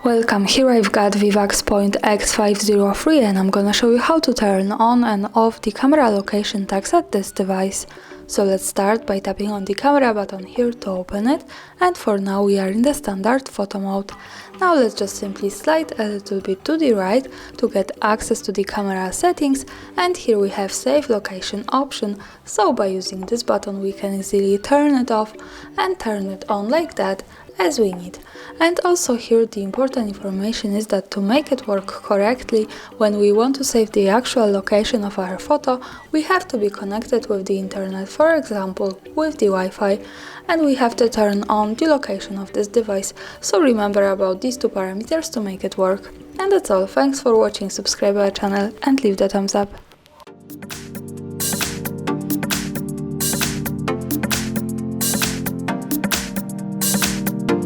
Welcome, here I've got VIVAX Point X503 and I'm gonna show you how to turn on and off the camera location tags at this device. So let's start by tapping on the camera button here to open it, and for now we are in the standard photo mode. Now let's just simply slide a little bit to the right to get access to the camera settings, and here we have save location option, so by using this button we can easily turn it off and turn it on like that as we need. And also here the important information is that to make it work correctly, when we want to save the actual location of our photo, we have to be connected with the internet, for example with the Wi-Fi, and we have to turn on the location of this device. So remember about these two parameters to make it work. And that's all, thanks for watching, subscribe our channel and leave the thumbs up.